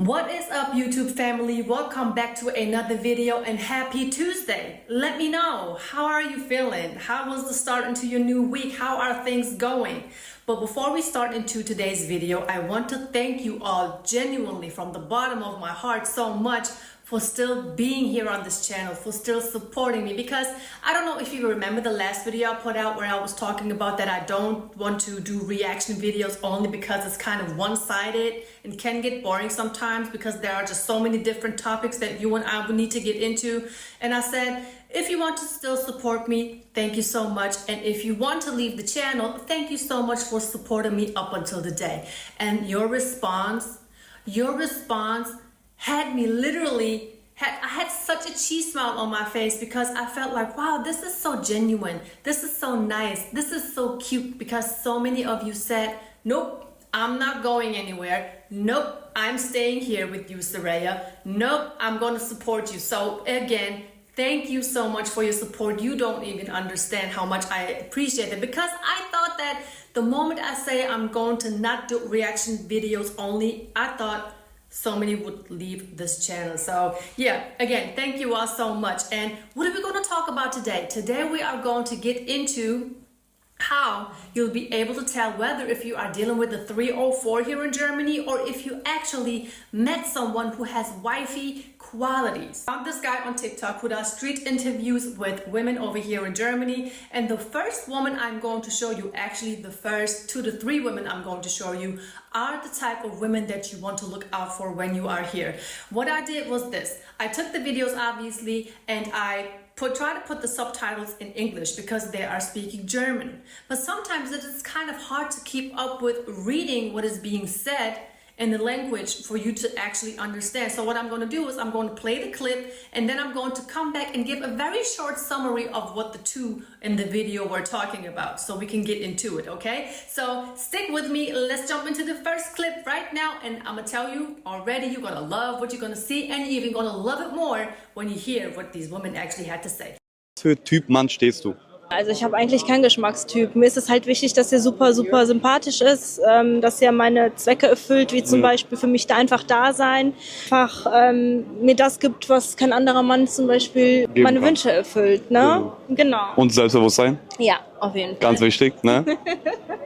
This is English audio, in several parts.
What is up, YouTube family? Welcome back to another video and happy Tuesday. Let me know, how are you feeling? How was the start into your new week? How are things going? But before we start into today's video, I want to thank you all genuinely from the bottom of my heart so much for still being here on this channel, for still supporting me, because I don't know if you remember the last video I put out where I was talking about that I don't want to do reaction videos only because it's kind of one-sided and can get boring sometimes because there are just so many different topics that you and I would need to get into. And I said, if you want to still support me, thank you so much. And if you want to leave the channel, thank you so much for supporting me up until the day. And your response had me literally, I had such a cheese smile on my face because I felt like, wow, this is so genuine. This is so nice. This is so cute, because so many of you said, nope, I'm not going anywhere. Nope, I'm staying here with you, Saraya. Nope, I'm going to support you. So again, thank you so much for your support. You don't even understand how much I appreciate it, because I thought that the moment I say I'm going to not do reaction videos only, I thought so many would leave this channel. So yeah, again, thank you all so much. And what are we going to talk about today? Today we are going to get into how you'll be able to tell whether if you are dealing with the 304 here in Germany or if you actually met someone who has wifey qualities. I found this guy on TikTok who does street interviews with women over here in Germany, and the first woman I'm going to show you, actually the first 2 to 3 women I'm going to show you, are the type of women that you want to look out for when you are here. What I did was this: I took the videos obviously and I try to put the subtitles in English because they are speaking German. But sometimes it is kind of hard to keep up with reading what is being said in the language for you to actually understand. So what I'm going to do is I'm going to play the clip, and then I'm going to come back and give a very short summary of what the two in the video were talking about, so we can get into it, okay? So stick with me. Let's jump into the first clip right now, and I'm gonna tell you already, you're gonna love what you're gonna see, and you're even gonna love it more when you hear what these women actually had to say. Was für Typ Mann stehst du? Also ich habe eigentlich keinen Geschmackstyp. Mir ist es halt wichtig, dass er super sympathisch ist, dass er meine Zwecke erfüllt, wie zum Beispiel für mich da einfach da sein, einfach mir das gibt, was kein anderer Mann zum Beispiel meine Wünsche erfüllt, ne? Genau. Und Selbstbewusstsein? Ja, auf jeden Fall. Ganz wichtig, ne?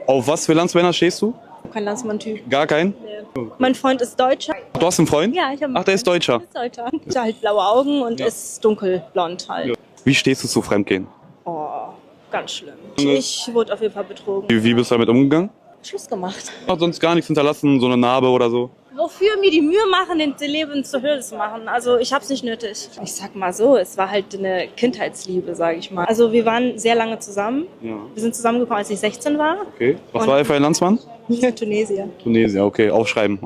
Auf was für Landsmänner stehst du? Kein Landsmann-Typ. Gar keinen? Nee. Mein Freund ist Deutscher. Du hast einen Freund? Ja, ich habe einen Ach, der ist Deutscher? Der ist Deutscher. Der hat halt blaue Augen und ist dunkelblond halt. Wie stehst du zu Fremdgehen? Oh, ganz schlimm. Ich wurde auf jeden Fall betrogen. Wie bist du damit umgegangen? Schluss gemacht. Hat sonst gar nichts hinterlassen, so eine Narbe oder so? Wofür mir die Mühe machen, den Leben zur Hölle zu machen? Also ich hab's nicht nötig. Ich sag mal so, es war halt eine Kindheitsliebe, sage ich mal. Also wir waren sehr lange zusammen. Ja. Wir sind zusammengekommen, als ich 16 war. Okay. Was war er für ein Landsmann? Tunesier. Tunesier, okay. Aufschreiben.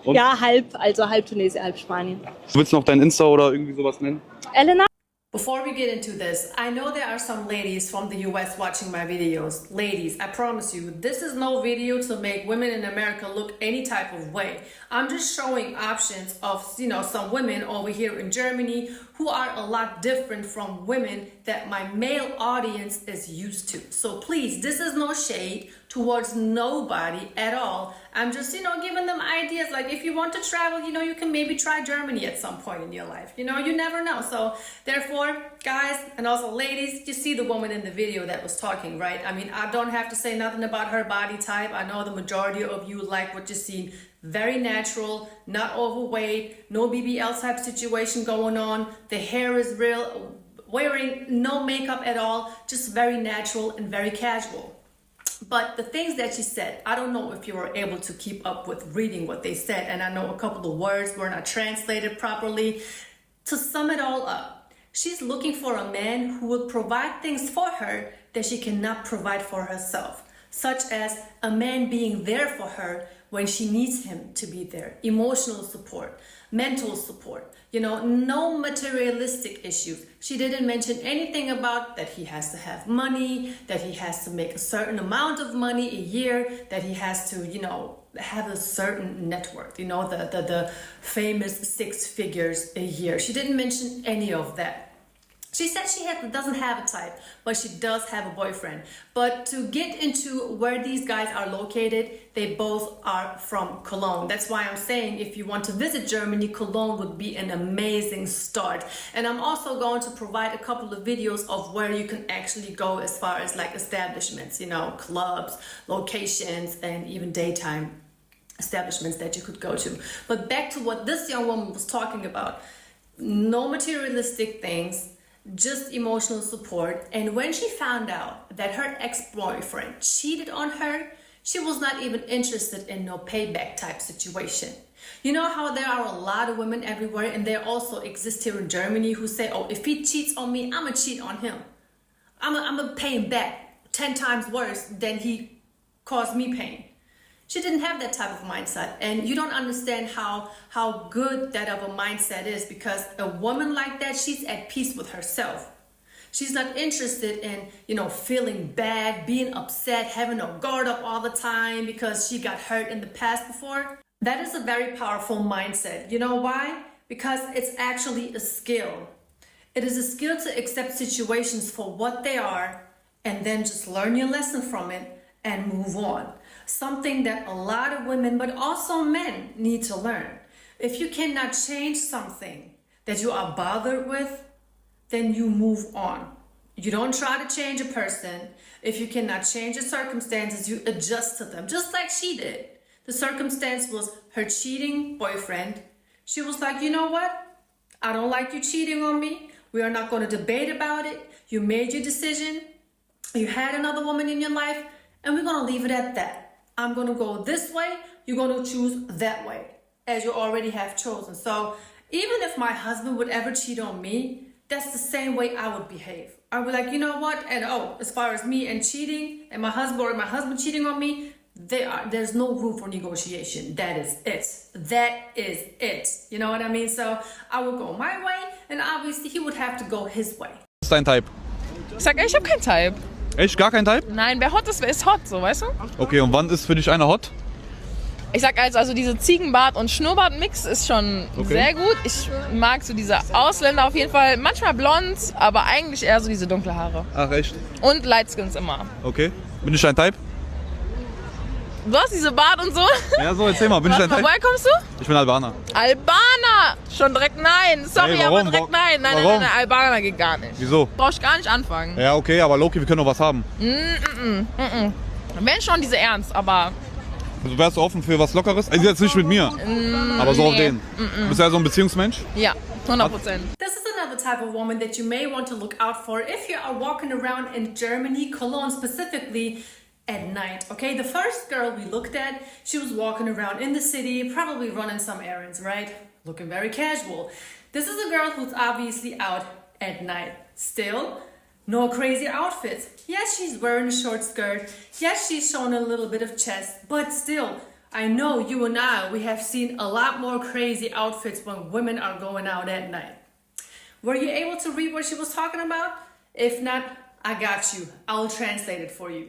Ja, halb Tunesier, halb Spanien. Willst du noch dein Insta oder irgendwie sowas nennen? Elena? Before we get into this, I know there are some ladies from the US watching my videos. Ladies, I promise you, this is no video to make women in America look any type of way. I'm just showing options of, some women over here in Germany who are a lot different from women that my male audience is used to. So please, this is no shade towards nobody at all. I'm just, giving them ideas. Like, if you want to travel, you can maybe try Germany at some point in your life. You never know. So therefore, guys, and also ladies, you see the woman in the video that was talking, right? I mean, I don't have to say nothing about her body type. I know the majority of you like what you see. Very natural, not overweight, no BBL type situation going on. The hair is real, wearing no makeup at all, just very natural and very casual. But the things that she said, I don't know if you were able to keep up with reading what they said, and I know a couple of words were not translated properly. To sum it all up, she's looking for a man who will provide things for her that she cannot provide for herself, such as a man being there for her when she needs him to be there, emotional support, mental support, no materialistic issues. She didn't mention anything about that he has to have money, that he has to make a certain amount of money a year, that he has to, have a certain net worth, the famous 6 figures a year. She didn't mention any of that. She said she doesn't have a type, but she does have a boyfriend. But to get into where these guys are located, they both are from Cologne. That's why I'm saying if you want to visit Germany, Cologne would be an amazing start. And I'm also going to provide a couple of videos of where you can actually go as far as like establishments, you know, clubs, locations, and even daytime establishments that you could go to. But back to what this young woman was talking about. No materialistic things, just emotional support. And when she found out that her ex-boyfriend cheated on her, she was not even interested in no payback type situation. You know how there are a lot of women everywhere, and there also exist here in Germany who say, oh, if he cheats on me, I'm gonna cheat on him. I'm gonna pay him back 10 times worse than he caused me pain. She didn't have that type of mindset, and you don't understand how good that of a mindset is, because a woman like that, she's at peace with herself. She's not interested in, you know, feeling bad, being upset, having a guard up all the time because she got hurt in the past before. That is a very powerful mindset. You know why? Because it's actually a skill. It is a skill to accept situations for what they are and then just learn your lesson from it and move on. Something that a lot of women, but also men, need to learn. If you cannot change something that you are bothered with, then you move on. You don't try to change a person. If you cannot change the circumstances, you adjust to them, just like she did. The circumstance was her cheating boyfriend. She was like, you know what? I don't like you cheating on me. We are not going to debate about it. You made your decision. You had another woman in your life, and we're going to leave it at that. I'm going to go this way, you're going to choose that way, as you already have chosen. So even if my husband would ever cheat on me, that's the same way I would behave. I would be like, you know what? And as far as me and cheating and my husband cheating on me, there's no room for negotiation. That is it. That is it. You know what I mean? So I would go my way, and obviously he would have to go his way. Was ist dein Type? Ich sag, ich habe keinen Type. Echt? Gar kein Type? Nein, wer hot ist, wer ist hot, so, weißt du? Okay, und wann ist für dich einer hot? Ich sag also diese Ziegenbart- und Schnurrbart-Mix ist schon sehr gut. Ich mag so diese Ausländer auf jeden Fall. Manchmal blond, aber eigentlich eher so diese dunkle Haare. Ach, echt? Und Lightskins immer. Okay. Bin ich dein Type? Du hast diese Bart und so? Ja, so, erzähl mal. Bin ich dein Type? Woher kommst du? Ich bin Albaner. Albaner! Schon direkt nein. Sorry, Hey, warum? aber direkt nein. Nein, Warum? nein, Albaner geht gar nicht. Wieso? Brauchst gar nicht anfangen. Ja, okay, aber Loki, wir können doch was haben. Wenn schon diese Ernst, aber... Also wärst du offen für was Lockeres? Also jetzt nicht mit mir, aber so auf nee. den. Du bist ja so ein Beziehungsmensch? Ja, 100%. This is another type of woman that you may want to look out for if you are walking around in Germany, Cologne specifically, at night. Okay, the first girl we looked at, she was walking around in the city, probably running some errands, right? Looking very casual. This is a girl who's obviously out at night. Still, no crazy outfits. Yes, she's wearing a short skirt. Yes, she's showing a little bit of chest, but still, I know you and I, we have seen a lot more crazy outfits when women are going out at night. Were you able to read what she was talking about? If not, I got you. I'll translate it for you.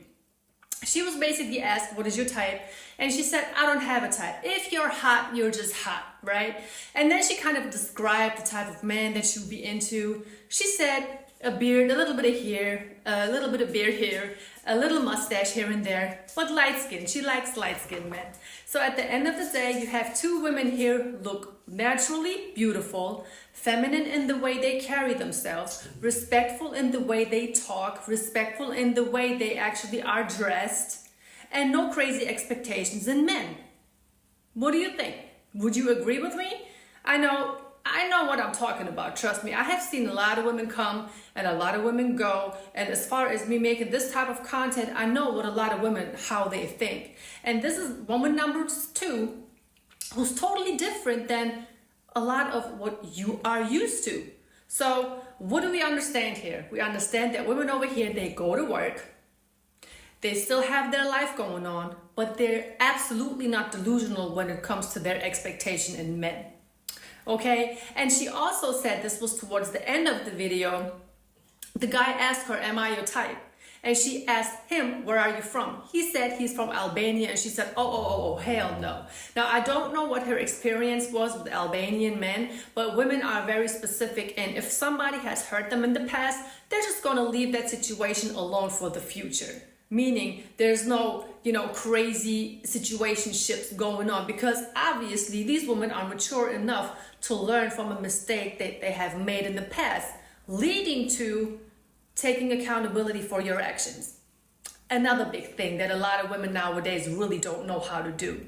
She was basically asked, what is your type? And she said, I don't have a type. If you're hot, you're just hot, right? And then she kind of described the type of man that she would be into. She said, a beard, a little bit of hair, a little bit of beard here, a little mustache here and there, but light skin. She likes light skinned men. So at the end of the day, you have two women here look naturally beautiful, feminine in the way they carry themselves, respectful in the way they talk, respectful in the way they actually are dressed, and no crazy expectations in men. What do you think? Would you agree with me? I know what I'm talking about, trust me. I have seen a lot of women come and a lot of women go, and as far as me making this type of content, I know what a lot of women, how they think. And this is woman number 2, who's totally different than a lot of what you are used to. So what do we understand here? We understand that women over here, they go to work, they still have their life going on, but they're absolutely not delusional when it comes to their expectation in men. Okay, and she also said, this was towards the end of the video, the guy asked her, am I your type? And she asked him, where are you from? He said he's from Albania. And she said, oh, hell no. Now, I don't know what her experience was with Albanian men, but women are very specific. And if somebody has hurt them in the past, they're just going to leave that situation alone for the future. Meaning there's no, crazy situationships going on, because obviously these women are mature enough to learn from a mistake that they have made in the past, leading to taking accountability for your actions. Another big thing that a lot of women nowadays really don't know how to do.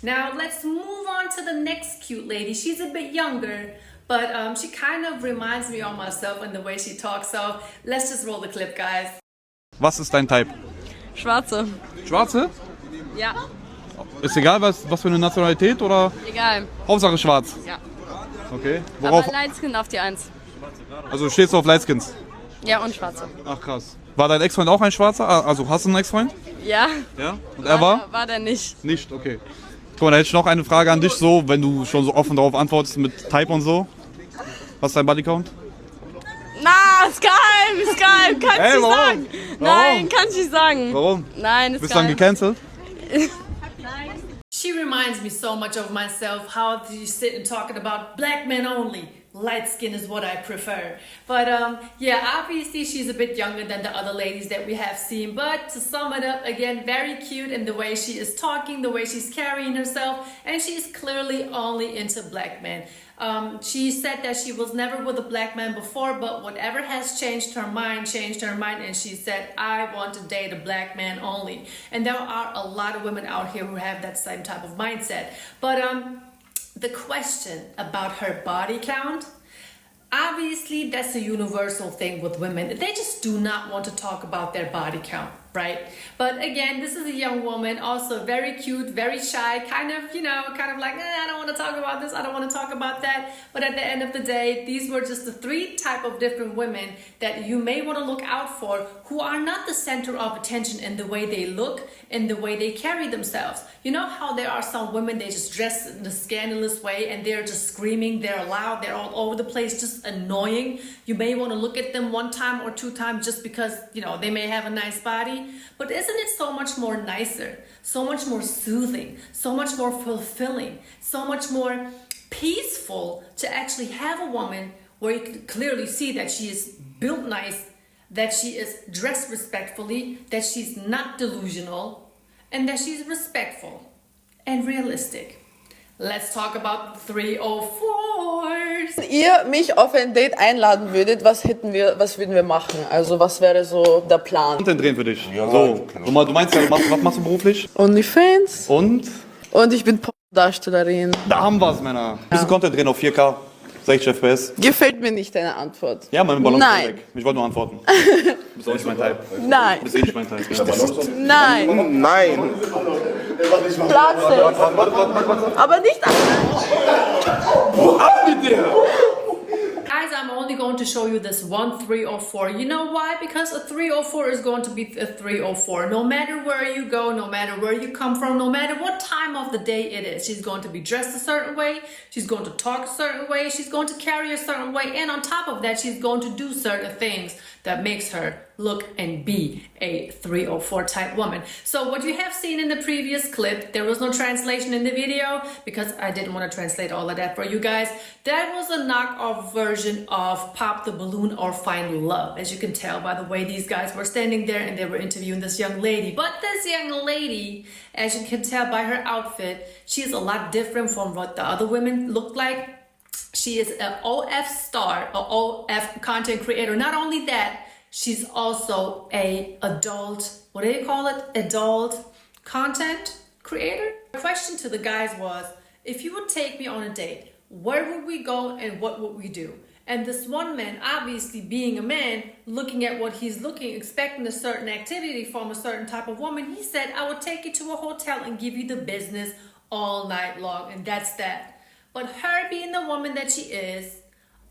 Now let's move on to the next cute lady. She's a bit younger, but she kind of reminds me of myself in the way she talks. So let's just roll the clip, guys. Was ist dein Type? Schwarze. Schwarze? Ja, Ist egal, was für eine Nationalität oder egal. Hauptsache schwarz? Ja. Okay. Worauf? Aber Lightskin auf die 1. Also stehst du auf Lightskins? Ja, und Schwarze. Ach krass. War dein Ex-Freund auch ein Schwarzer? Also hast du einen Ex-Freund? Ja. Ja. Und er war? War der nicht. Nicht, okay. Guck mal, da hätte ich noch eine Frage an dich, so, wenn du schon so offen darauf antwortest mit Type und so. Was ist dein Bodycount? Na, ist geheim, kannst Ey, du warum? sagen. Warum? Nein, kann ich nicht sagen. Warum? Nein, ist Bist du dann geheim. gecancelt? She reminds me so much of myself, how she's sitting talking about black men only. Light skin is what I prefer. But yeah, obviously she's a bit younger than the other ladies that we have seen. But to sum it up, again, very cute in the way she is talking, the way she's carrying herself, and she's clearly only into black men. She said that she was never with a black man before, but whatever has changed her mind, and she said, I want to date a black man only. And there are a lot of women out here who have that same type of mindset. But the question about her body count, obviously that's a universal thing with women. They just do not want to talk about their body count, right? But again, this is a young woman, also very cute, very shy, kind of like, I don't want to talk about this, I don't want to talk about that. But at the end of the day, these were just the 3 type of different women that you may want to look out for, who are not the center of attention in the way they look, in the way they carry themselves. You know how there are some women, they just dress in a scandalous way and they're just screaming, they're loud, they're all over the place, just annoying. You may want to look at them 1 time or 2 times just because, they may have a nice body. But isn't it so much more nicer, so much more soothing, so much more fulfilling, so much more peaceful to actually have a woman where you can clearly see that she is built nice, that she is dressed respectfully, that she's not delusional, and that she's respectful and realistic. Let's talk about the 304s. Wenn ihr mich auf ein Date einladen würdet, was würden wir machen? Also was wäre so der Plan? Content drehen für dich. Ja, so. Du meinst ja, was machst du beruflich? OnlyFans. Und? Und ich bin Darstellerin. Da haben wir's, Männer. Bisschen Content drehen auf 4K, 60 FPS. Gefällt mir nicht deine Antwort. Ja, mein Ballon ist Nein. weg. Ich wollte nur antworten. Du bist auch nicht mein Type. Nein. Du bist eh nicht mein Type. Nein. Nein. Platz. Aber nicht Guys, I'm only going to show you this one 304. You know why? Because a 304 is going to be a 304. No matter where you go, no matter where you come from, no matter what time of the day it is, she's going to be dressed a certain way, she's going to talk a certain way, she's going to carry a certain way, and on top of that, she's going to do certain things that makes her look and be a 304 type woman. So what you have seen in the previous clip, there was no translation in the video because I didn't want to translate all of that for you guys. That was a knockoff version of Pop the Balloon or Find Love. As you can tell by the way these guys were standing there and they were interviewing this young lady. But this young lady, as you can tell by her outfit, she is a lot different from what the other women look like. She is an OF star, an OF content creator. Not only that, she's also a adult, what do you call it? Adult content creator? The question to the guys was, if you would take me on a date, where would we go and what would we do? And this one man, obviously being a man, looking at what he's looking, expecting a certain activity from a certain type of woman, he said, I would take you to a hotel and give you the business all night long. And that's that. But her being the woman that she is,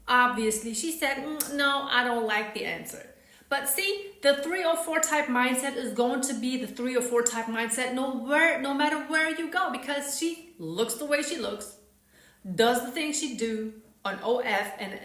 obviously she said, no, I don't like the answer. But see, the 304 type mindset is going to be the 304 type mindset no matter where you go, because she looks the way she looks, does the things she do on OF and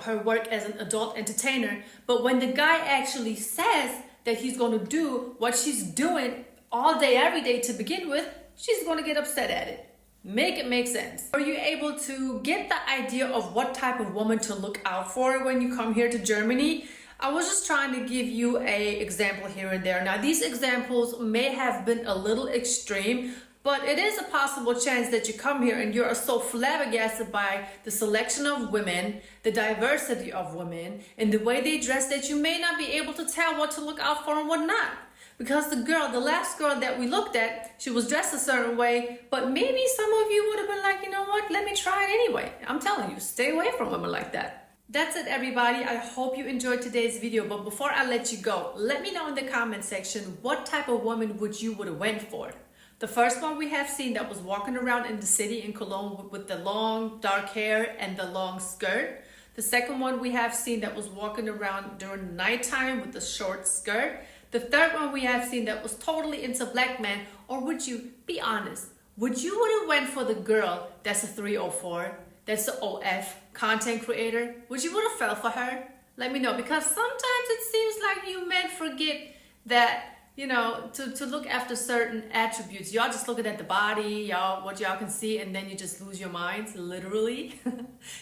her work as an adult entertainer. But when the guy actually says that he's going to do what she's doing all day, every day to begin with, she's going to get upset at it. Make it make sense. Are you able to get the idea of what type of woman to look out for when you come here to Germany? I was just trying to give you an example here and there. Now, these examples may have been a little extreme, but it is a possible chance that you come here and you're so flabbergasted by the selection of women, the diversity of women, and the way they dress that you may not be able to tell what to look out for and what not. Because the last girl that we looked at, she was dressed a certain way, but maybe some of you would have been like, you know what, let me try it anyway. I'm telling you, stay away from women like that. That's it, everybody. I hope you enjoyed today's video, but before I let you go, let me know in the comment section what type of woman would have went for. The first one we have seen that was walking around in the city in Cologne with the long dark hair and the long skirt. The second one we have seen that was walking around during the nighttime with the short skirt. The third one we have seen that was totally into black men. Or would you, be honest, would you would have went for the girl that's a 304, that's the OF content creator? Would you would have fell for her? Let me know, because sometimes it seems like you men forget that, you know, to look after certain attributes. Y'all just looking at the body, what y'all can see, and then you just lose your minds, literally.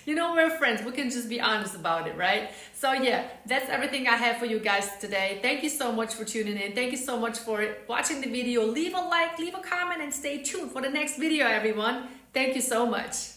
You know, we're friends. We can just be honest about it, right? So yeah, that's everything I have for you guys today. Thank you so much for tuning in. Thank you so much for watching the video. Leave a like, leave a comment, and stay tuned for the next video, everyone. Thank you so much.